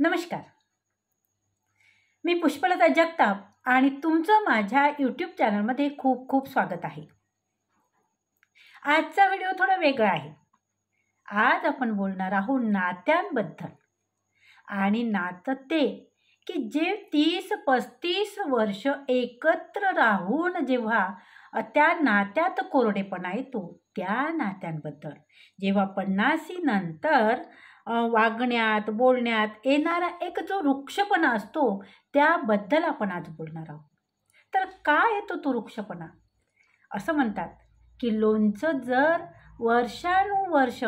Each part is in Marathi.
नमस्कार. मी पुष्पलता जगताप आणि तुमचं माझ्या यूट्यूब चॅनलमध्ये खूप खूप स्वागत आहे. आजचा व्हिडिओ थोडा वेगळा आहे. आज आपण बोलणार आहोत नात्यांबद्दल. आणि नातं ते की जे 30-35 वर्ष एकत्र राहून जेव्हा त्या नात्यात कोरडेपणा येतो त्या नात्यांबद्दल. जेव्हा 50 नंतर वागण्यात बोलण्यात येणारा एक जो वृक्षपणा असतो त्याबद्दल आपण आज बोलणार आहोत. तर काय येतो तो वृक्षपणा? असं म्हणतात की लोणचं जर वर्षानुवर्ष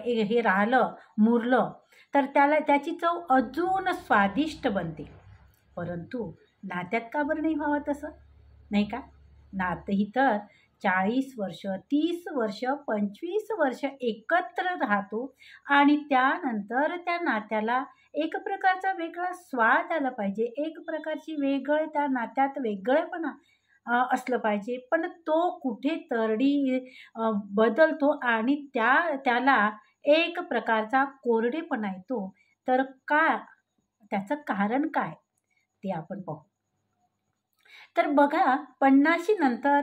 हे राहिलं मुरलं तर त्याची चव अजून स्वादिष्ट बनते. परंतु नात्यात का बरं नाही व्हावं तसं, नाही का? नातंही तर 40 वर्ष 30 वर्ष 25 वर्ष एकत्र राहतो आणि त्यानंतर त्या नात्याला एक प्रकारचा वेगळा स्वाद आला पाहिजे, एक प्रकारची त्या नात्यात वेगळेपणा असलं पाहिजे. पण तो कुठे तरडी बदलतो आणि त्याला एक प्रकारचा कोरडेपणा येतो. तर त्याचं कारण काय ते आपण पाहू. तर बघा, 50 नंतर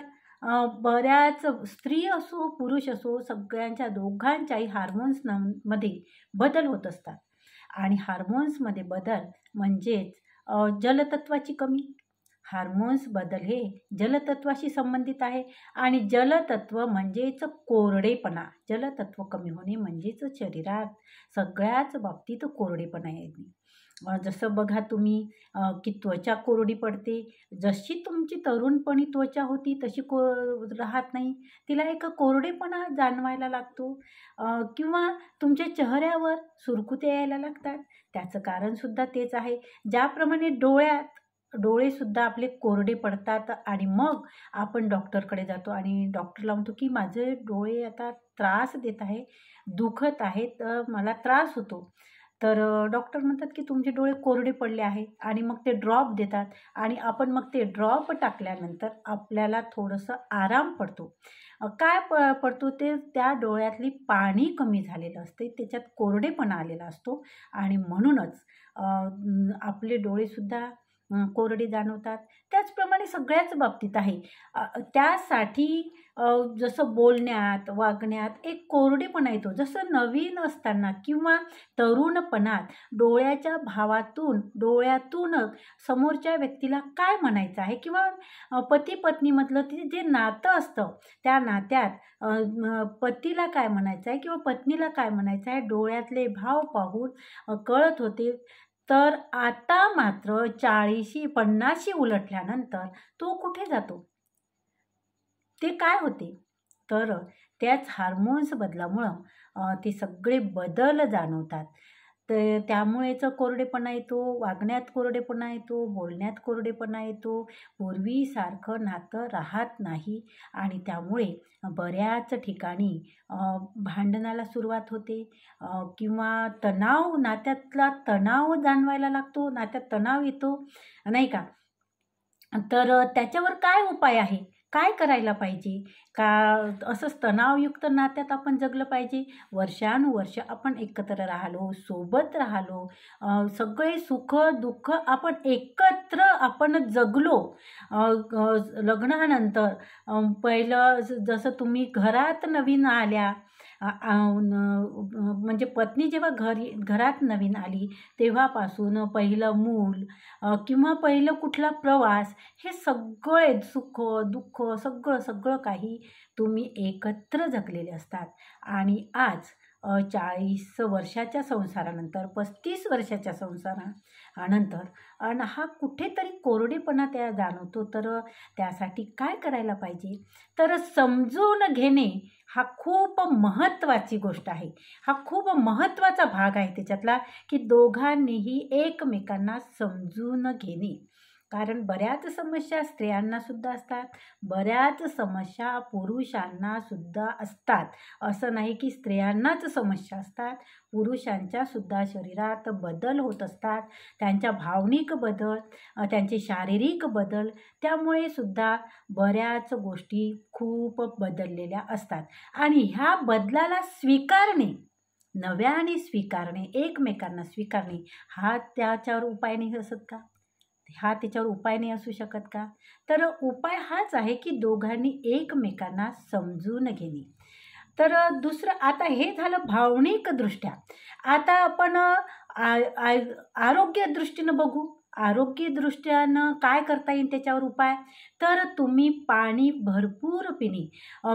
बऱ्याच स्त्री असो पुरुष असो सगळ्यांच्या दोघांच्याही हार्मोन्समध्ये बदल होत असतात. आणि हार्मोन्समध्ये बदल म्हणजेच जलतत्वाची कमी. हार्मोन्स बदल हे जलतत्वाशी संबंधित आहे आणि जलतत्व म्हणजेच कोरडेपणा. जलतत्व कमी होणे म्हणजेच शरीरात सगळ्याच बाबतीत कोरडेपणा येणे. जसं बघा तुम्ही की त्वचा कोरडी पडते. जशी तुमची तरुणपणी त्वचा होती तशी राहत नाही, तिला एक कोरडेपणा जाणवायला लागतो. किंवा तुमच्या चेहऱ्यावर सुरकुत्या यायला लागतात. त्याचं कारणसुद्धा तेच आहे. ज्याप्रमाणे डोळेसुद्धा आपले कोरडे पडतात आणि मग आपण डॉक्टरकडे जातो आणि डॉक्टरला म्हणतो की माझे डोळे आता त्रास देत आहे, दुखत आहेत, मला त्रास होतो. तर डॉक्टर म्हणतात की तुमचे डोळे कोरडे पडले आहेत आणि मग ते ड्रॉप देतात आणि आपण मग ते ड्रॉप टाकल्यानंतर आपल्याला थोडंसं आराम पडतो. काय पडतो ते त्या डोळ्यातली पाणी कमी झालेलं असते, त्याच्यात कोरडेपणा आलेला असतो आणि म्हणूनच आपले डोळेसुद्धा कोरडे जाणवतात. त्याचप्रमाणे सगळ्याच बाबतीत आहे. त्यासाठी जसं बोलण्यात वागण्यात एक कोरडेपणा येतो. जसं नवीन असताना किंवा तरुणपणात डोळ्याच्या डोळ्यातून समोरच्या व्यक्तीला काय म्हणायचं आहे किंवा पती पत्नीमधलं ते जे नातं असतं त्या नात्यात पतीला काय म्हणायचं आहे किंवा पत्नीला काय म्हणायचं आहे डोळ्यातले भाव पाहून कळत होते. तर आता मात्र 40-50 उलटल्यानंतर तो कुठे जातो? ते काय होते? तर त्याच हार्मोन्स बदलामुळं ते सगळे बदल जाणवतात. तर त्यामुळेच कोरडेपणा येतो, वागण्यात कोरडेपणा येतो, बोलण्यात कोरडेपणा येतो. पूर्वीसारखं नातं राहत नाही आणि त्यामुळे बऱ्याच ठिकाणी भांडणाला सुरुवात होते किंवा नात्यातला तणाव जाणवायला लागतो, नात्यात तणाव येतो, नाही का? तर त्याच्यावर काय उपाय आहे? काय करायला पाहिजे? का असंच तणावयुक्त नात्यात आपण जगलं पाहिजे? वर्षानुवर्ष आपण एकत्र राहिलो, सोबत राहिलो, सगळे सुख दुःख आपण एकत्र जगलो. लग्नानंतर पहिलं जसं तुम्ही घरात नवीन आल्या म्हणजे पत्नी जेव्हा घरात नवीन आली तेव्हापासून पहिलं मूल किंवा पहिलं कुठला प्रवास हे सगळे सुख दुःख सगळं काही तुम्ही एकत्र जगलेले असतात. आणि आज 40 वर्षाच्या संसारानंतर 35 वर्षाच्या संसारानंतर हा कुठेतरी कोरडेपणा त्या जाणवतो. तर त्यासाठी काय करायला पाहिजे? तर समजून घेणे हा खूप महत्त्वाची गोष्ट आहे. हा खूप महत्त्वाचा भाग आहे त्याच्यातला की दोघांनीही एकमेकांना समजून घेणे. कारण बऱ्याच समस्या स्त्रियांनासुद्धा असतात, बऱ्याच समस्या पुरुषांनासुद्धा असतात. असं नाही की स्त्रियांनाच समस्या असतात, पुरुषांच्यासुद्धा शरीरात बदल होत असतात. त्यांच्या भावनिक बदल, त्यांचे शारीरिक बदल, त्यामुळे सुद्धा बऱ्याच गोष्टी खूप बदललेल्या असतात. आणि ह्या बदलाला स्वीकारणे नव्याने स्वीकारणे, एकमेकांना स्वीकारणे, हा त्याच्यावर उपाय नाही असत का? हा त्याच्यावर उपाय नाही असू शकत का? तर उपाय हाच आहे की दोघांनी एकमेकांना समजून घेणे. तर दुसरं आता हे झालं भावनिकदृष्ट्या. आता आपण आरोग्य दृष्टीनं बघू. आरोग्यदृष्ट्यानं काय करता येईल त्याच्यावर उपाय? तर तुम्ही पाणी भरपूर पिणे.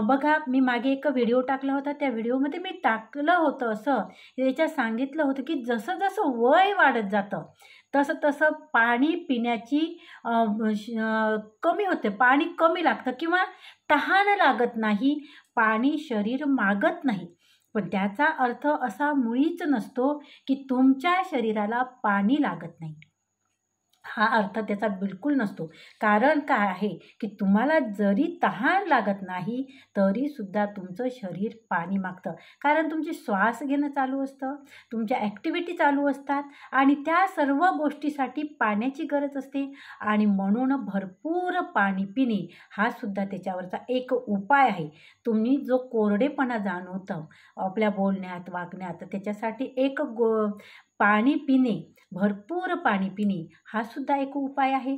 बघा, मी मागे एक व्हिडिओ टाकला होता. त्या व्हिडिओमध्ये मी टाकलं होतं असं, याच्यात सांगितलं होतं की जसं जसं वय वाढत जातं तसं तसं पाणी पिण्याची कमी होते, पाणी कमी लागतं किंवा तहान लागत नाही, पाणी शरीर मागत नाही. पण त्याचा अर्थ असा मुळीच नसतो की तुमच्या शरीराला पाणी लागत नाही. हा अर्थ त्याचा बिलकुल नसतो. कारण काय आहे की तुम्हाला जरी तहान लागत नाही तरीसुद्धा तुमचं शरीर पाणी मागतं. कारण तुमची श्वास घेणं चालू असतं, तुमच्या ॲक्टिव्हिटी चालू असतात आणि त्या सर्व गोष्टीसाठी पाण्याची गरज असते आणि म्हणून भरपूर पाणी पिणे हा सुद्धा त्याच्यावरचा एक उपाय आहे. तुम्ही जो कोरडेपणा जाणवतं आपल्या बोलण्यात, वागण्यात, त्याच्यासाठी एक पाणी पिणे, भरपूर पाणी पिणे हा सुद्धा एक उपाय आहे.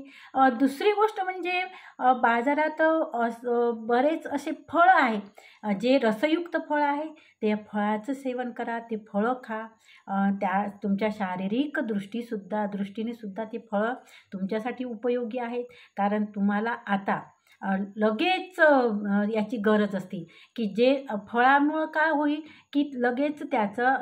दुसरी गोष्ट म्हणजे बाजारात बरेच असे फळं आहे, जे रसयुक्त फळं आहे. ते फळाचं सेवन करा, ते फळं खा. त्या तुमच्या शारीरिक दृष्टीने सुद्धा ते फळं तुमच्यासाठी उपयोगी आहेत. कारण तुम्हाला आता लगेच याची गरज असते की जे फळामुळं काय होईल की लगेच त्याचा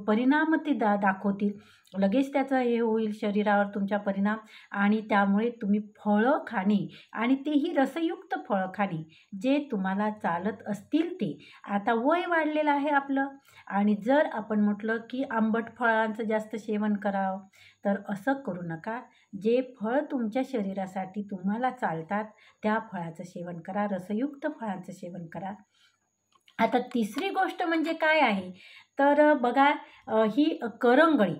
परिणाम ते दाखवतील. लगेच त्याचं हे होईल शरीरावर तुमच्या परिणाम आणि त्यामुळे तुम्ही फळं खाणे आणि तेही रसयुक्त फळं खाणे जे तुम्हाला चालत असतील ते. आता वय वाढलेलं आहे आपलं आणि जर आपण म्हटलं की आंबट फळांचं जास्त सेवन करावं तर असं करू नका. जे फळ तुमच्या शरीरासाठी तुम्हाला चालतात त्या फळाचं सेवन करा, रसयुक्त फळांचं सेवन करा. आता तिसरी गोष्ट म्हणजे काय आहे तर बघा, ही करंगळी.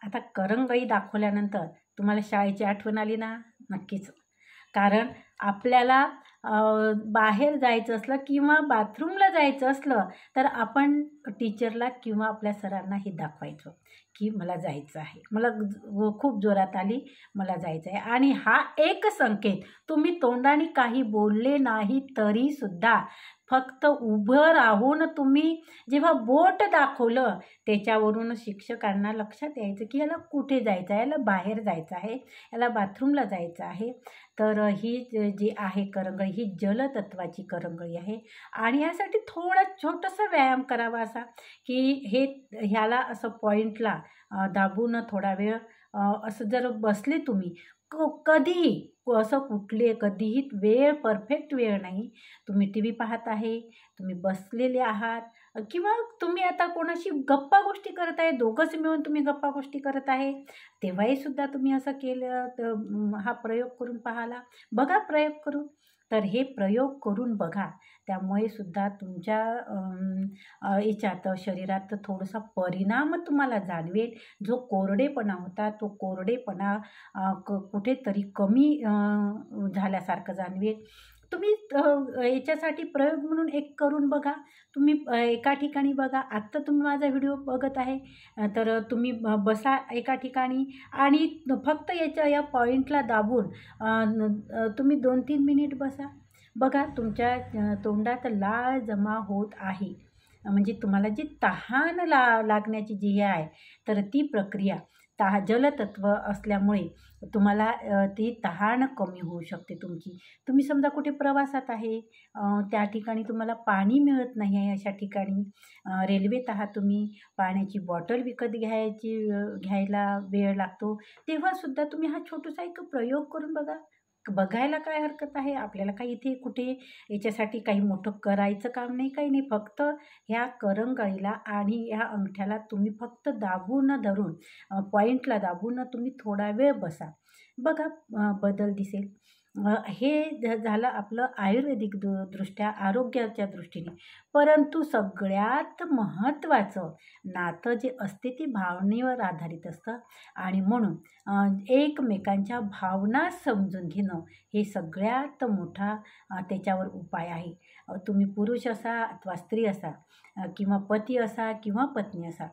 आता करंगळी दाखवल्यानंतर तुम्हाला शाळेची आठवण आली ना? नक्कीच. कारण आपल्याला बाहेर जायचं असलं किंवा बाथरूमला जायचं असलं तर आपण टीचरला किंवा आपल्या सरांना हे दाखवायचो की मला जायचं आहे, मला खूप जोरात आली, मला जायचं आहे. आणि हा एक संकेत, तुम्ही तोंडाने काही बोलले नाही तरीसुद्धा फक्त उभं राहून तुम्ही जेव्हा बोट दाखवलं त्याच्यावरून शिक्षकांना लक्षात यायचं की याला कुठे जायचं आहे, याला बाहेर जायचं आहे, याला बाथरूमला जायचं आहे. तर ही जी आहे करंगळी, ही जलतत्वाची करंगळी आहे आणि यासाठी थोडा छोटासा व्यायाम करावा असा की ह्याला असं पॉईंटला दाबून थोडा वेळ असं जर बसले तुम्ही कधीही असं कधीही वेळ, परफेक्ट वेळ नाही. तुम्ही टी व्ही पाहत आहे, तुम्ही बसलेले आहात किंवा तुम्ही आता कोणाशी गप्पा गोष्टी करत आहे, दोघंच मिळून तुम्ही गप्पा गोष्टी करत आहे, तेव्हाही सुद्धा तुम्ही असं केलं तर हा प्रयोग करून पाहाला. बघा प्रयोग करून. तर हे प्रयोग करून बघा. त्यामुळे सुद्धा तुमच्या याच्यात शरीरात थोडासा परिणाम तुम्हाला जाणवेल. जो कोरडेपणा होता तो कोरडेपणा कुठेतरी कमी झाल्यासारखं जाणवेल. तुम्ही याच्यासाठी प्रयोग म्हणून एक करून बघा. तुम्ही एका ठिकाणी बघा. आत्ता तुम्ही माझा व्हिडिओ बघत आहे तर तुम्ही बसा एका ठिकाणी आणि फक्त या पॉईंटला दाबून तुम्ही 2-3 मिनिट बसा. बघा तुमच्या तोंडात लाळ जमा होत आहे. म्हणजे तुम्हाला जी तहान लागण्याची जी आहे तर ती प्रक्रिया जलतत्व असल्यामुळे तुम्हाला ती तहान कमी होऊ शकते तुमची. तुम्ही समजा कुठे प्रवासात आहे, त्या ठिकाणी तुम्हाला पाणी मिळत नाही आहे, अशा ठिकाणी रेल्वेत आहात तुम्ही, पाण्याची बॉटल विकत घ्यायला वेळ लागतो, तेव्हासुद्धा तुम्ही हा छोटासा एक प्रयोग करून बघा. बघायला काय हरकत आहे? आपल्याला काही इथे कुठे याच्यासाठी काही मोठं करायचं काम नाही, काही नाही. फक्त ह्या करंगळीला आणि ह्या अंगठ्याला तुम्ही फक्त दाबून धरून पॉईंटला दाबून तुम्ही थोडा वेळ बसा. बघा बदल दिसेल. हे झालं आपलं आयुर्वेदिक दृष्ट्या आरोग्याच्या दृष्टीने. परंतु सगळ्यात महत्त्वाचं नातं जे असते ते भावनेवर आधारित असतं आणि म्हणून एकमेकांच्या भावना समजून घेणं हे सगळ्यात मोठा त्याच्यावर उपाय आहे. तुम्ही पुरुष असा अथवा स्त्री असा, किंवा पती असा किंवा पत्नी असा,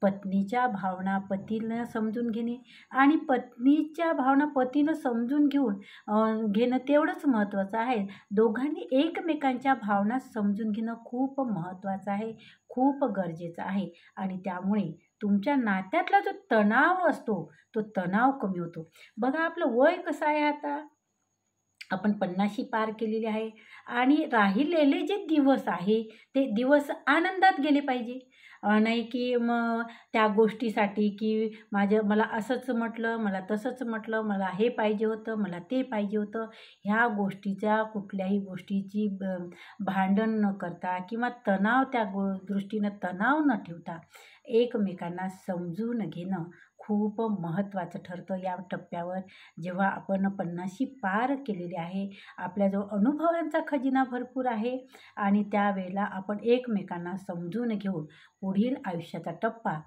पत्नीच्या भावना पतीनं समजून घेणे आणि पत्नीच्या भावना पतीनं समजून घेणं तेवढंच महत्त्वाचं आहे. दोघांनी एकमेकांच्या भावना समजून घेणं खूप महत्त्वाचं आहे, खूप गरजेचं आहे. आणि त्यामुळे तुमच्या नात्यातला जो तणाव असतो तो तणाव कमी होतो. बघा आपलं वय कसं आहे आता, आपण 50शी पार केलेली आहे आणि राहिलेले जे दिवस आहे ते दिवस आनंदात गेले पाहिजे. नाही की मग त्या गोष्टीसाठी की मला असंच म्हटलं, मला तसंच म्हटलं, मला हे पाहिजे होतं, मला ते पाहिजे होतं. ह्या गोष्टीच्या कुठल्याही गोष्टीची भांडण न करता किंवा तणाव त्या दृष्टीनं तणाव न ठेवता एकमेकांना समजून घेणं खूप महत्त्वाचं ठरतं. या टप्प्यावर जेव्हा आपण 50शी पार केलेली आहे, आपल्याजवळ अनुभवांचा खजिना भरपूर आहे आणि त्यावेळेला आपण एकमेकांना समजून घेऊन पुढील आयुष्याचा टप्पा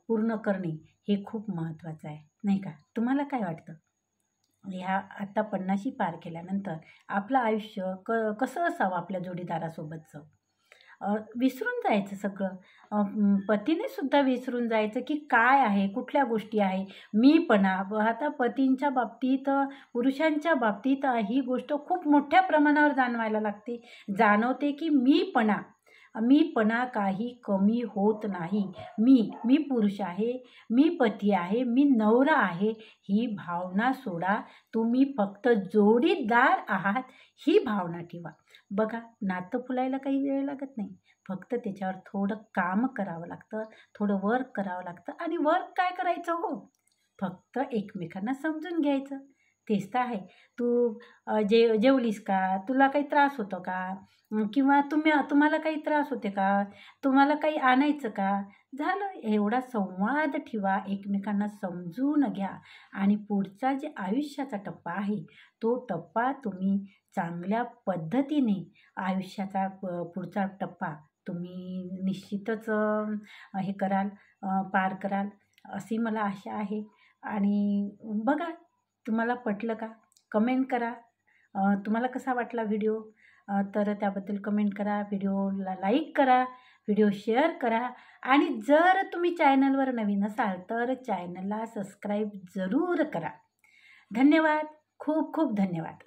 पूर्ण करणे हे खूप महत्त्वाचं आहे, नाही का? तुम्हाला काय वाटतं? ह्या आत्ता 50शी पार केल्यानंतर आपलं आयुष्य कसं असावं आपल्या जोडीदारासोबतचं? विसरून जायचं सगळं. पतीने सुद्धा विसरून जायचं की काय आहे, कुठल्या गोष्टी आहे. मीपणा आता पतींच्या बाबतीत, पुरुषांच्या बाबतीत ही गोष्ट खूप मोठ्या प्रमाणावर जाणवायला लागते. जाणवते की मीपणा काही कमी होत नाही. मी पुरुष आहे, मी पती आहे, मी नवरा आहे, ही भावना सोडा. तुम्ही फक्त जोडीदार आहात ही भावना ठेवा. बघा, नातं फुलायला काही वेळ लागत नाही. फक्त त्याच्यावर थोडं काम करावं लागतं, थोडं वर्क करावं लागतं. आणि वर्क काय करायचं हो? फक्त एकमेकांना समजून घ्यायचं. तेच तर आहे. तू जेवलीस का? तुला काही त्रास होतो का? किंवा तुम्हाला काही त्रास होते का? तुम्हाला काही आणायचं का? झालं. एवढा संवाद ठेवा, एकमेकांना समजून घ्या आणि पुढचा जे आयुष्याचा टप्पा आहे, तो टप्पा तुम्ही चांगल्या पद्धतीने आयुष्याचा पुढचा टप्पा तुम्ही निश्चितच हे कराल, पार कराल, अशी मला आशा आहे. आणि बघा, तुम्हाला पटलं का? कमेंट करा. तुम्हाला कसा वाटला व्हिडिओ? तर त्याबद्दल कमेंट करा, व्हिडिओला लाईक करा, व्हिडिओ शेअर करा आणि जर तुम्ही चॅनलवर नवीन असाल तर चॅनलला सबस्क्राईब जरूर करा. धन्यवाद. खूप खूप धन्यवाद.